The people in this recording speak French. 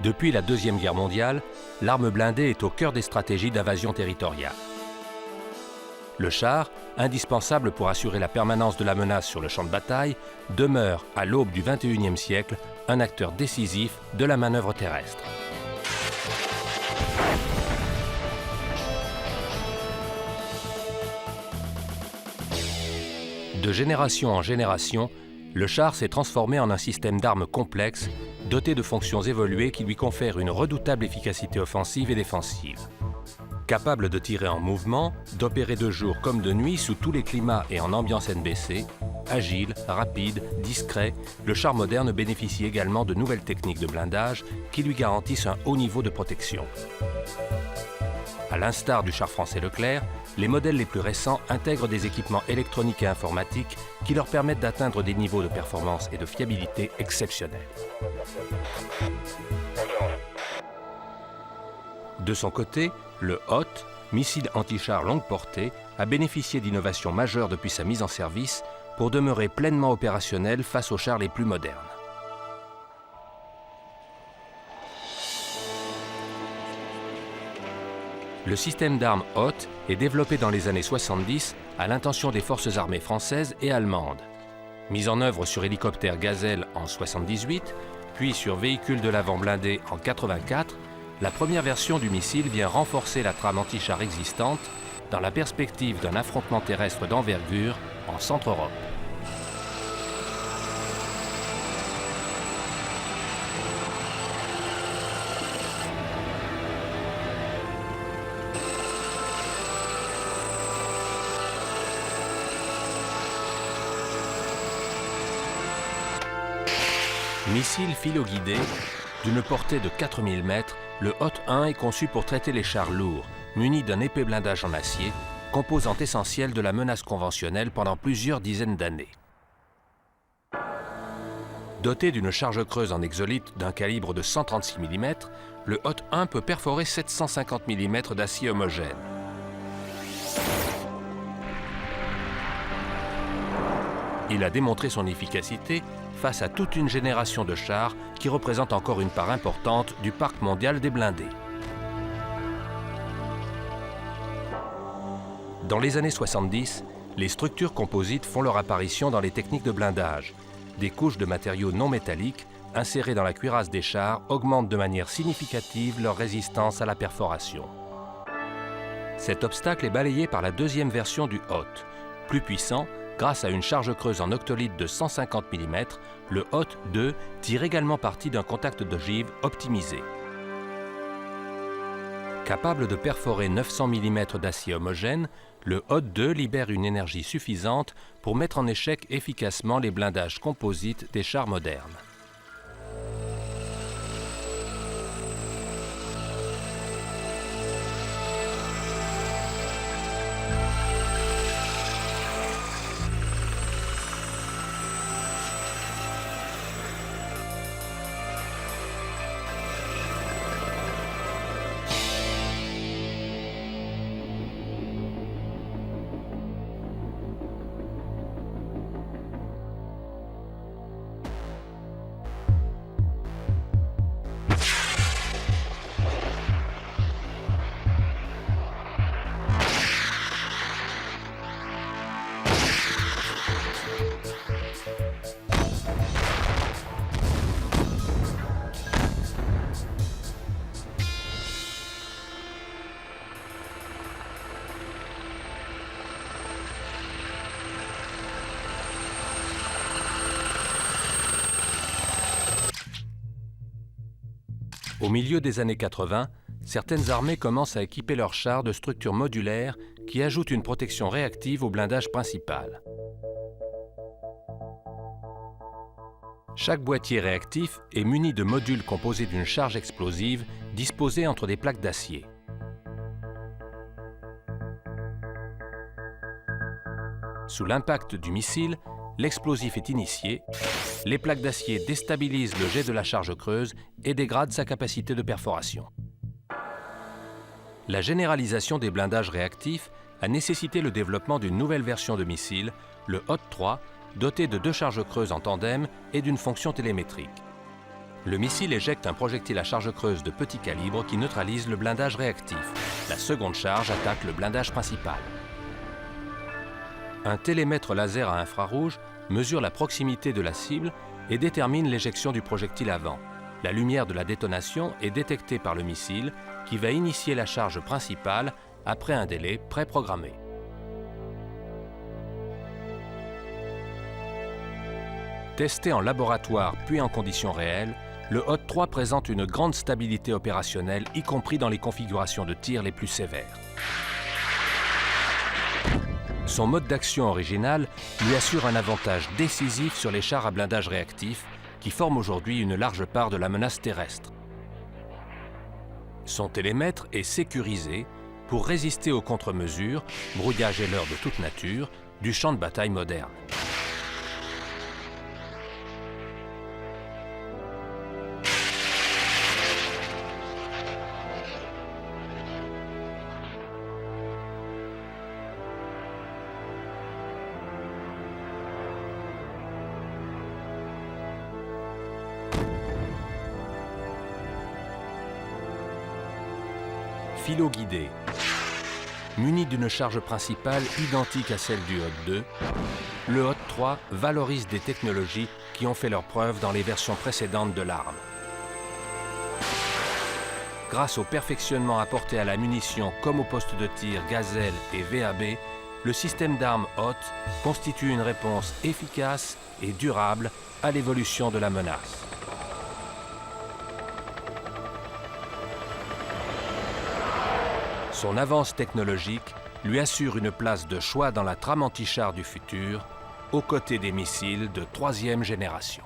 Depuis la Deuxième Guerre mondiale, l'arme blindée est au cœur des stratégies d'invasion territoriale. Le char, indispensable pour assurer la permanence de la menace sur le champ de bataille, demeure, à l'aube du XXIe siècle, un acteur décisif de la manœuvre terrestre. De génération en génération, le char s'est transformé en un système d'armes complexe, doté de fonctions évoluées qui lui confèrent une redoutable efficacité offensive et défensive. Capable de tirer en mouvement, d'opérer de jour comme de nuit sous tous les climats et en ambiance NBC, agile, rapide, discret, le char moderne bénéficie également de nouvelles techniques de blindage qui lui garantissent un haut niveau de protection. À l'instar du char français Leclerc, les modèles les plus récents intègrent des équipements électroniques et informatiques qui leur permettent d'atteindre des niveaux de performance et de fiabilité exceptionnels. De son côté, le HOT, missile anti-char longue portée, a bénéficié d'innovations majeures depuis sa mise en service pour demeurer pleinement opérationnel face aux chars les plus modernes. Le système d'armes HOT est développé dans les années 70 à l'intention des forces armées françaises et allemandes. Mise en œuvre sur hélicoptère Gazelle en 78, puis sur véhicule de l'avant blindé en 84, la première version du missile vient renforcer la trame anti-char existante dans la perspective d'un affrontement terrestre d'envergure en Centre-Europe. Missile philo-guidé, d'une portée de 4000 mètres, le HOT 1 est conçu pour traiter les chars lourds, munis d'un épais blindage en acier, composante essentielle de la menace conventionnelle pendant plusieurs dizaines d'années. Doté d'une charge creuse en exolite d'un calibre de 136 mm, le HOT 1 peut perforer 750 mm d'acier homogène. Il a démontré son efficacité face à toute une génération de chars qui représentent encore une part importante du parc mondial des blindés. Dans les années 70, les structures composites font leur apparition dans les techniques de blindage. Des couches de matériaux non métalliques insérées dans la cuirasse des chars augmentent de manière significative leur résistance à la perforation. Cet obstacle est balayé par la deuxième version du HOT. Plus puissant, grâce à une charge creuse en octolite de 150 mm, le HOT 2 tire également parti d'un contact d'ogive optimisé. Capable de perforer 900 mm d'acier homogène, le HOT 2 libère une énergie suffisante pour mettre en échec efficacement les blindages composites des chars modernes. Au milieu des années 80, certaines armées commencent à équiper leurs chars de structures modulaires qui ajoutent une protection réactive au blindage principal. Chaque boîtier réactif est muni de modules composés d'une charge explosive disposée entre des plaques d'acier. Sous l'impact du missile, l'explosif est initié, les plaques d'acier déstabilisent le jet de la charge creuse et dégradent sa capacité de perforation. La généralisation des blindages réactifs a nécessité le développement d'une nouvelle version de missile, le HOT-3, doté de 2 charges creuses en tandem et d'une fonction télémétrique. Le missile éjecte un projectile à charge creuse de petit calibre qui neutralise le blindage réactif. La seconde charge attaque le blindage principal. Un télémètre laser à infrarouge mesure la proximité de la cible et détermine l'éjection du projectile avant. La lumière de la détonation est détectée par le missile qui va initier la charge principale après un délai préprogrammé. Testé en laboratoire puis en conditions réelles, le HOT-3 présente une grande stabilité opérationnelle, y compris dans les configurations de tir les plus sévères. Son mode d'action original lui assure un avantage décisif sur les chars à blindage réactif qui forment aujourd'hui une large part de la menace terrestre. Son télémètre est sécurisé pour résister aux contre-mesures, brouillage et leurre de toute nature, du champ de bataille moderne. Filoguidé. Muni d'une charge principale identique à celle du HOT-2, le HOT-3 valorise des technologies qui ont fait leurs preuves dans les versions précédentes de l'arme. Grâce au perfectionnement apporté à la munition comme au poste de tir Gazelle et VAB, le système d'armes HOT constitue une réponse efficace et durable à l'évolution de la menace. Son avance technologique lui assure une place de choix dans la trame anti-char du futur, aux côtés des missiles de 3e génération.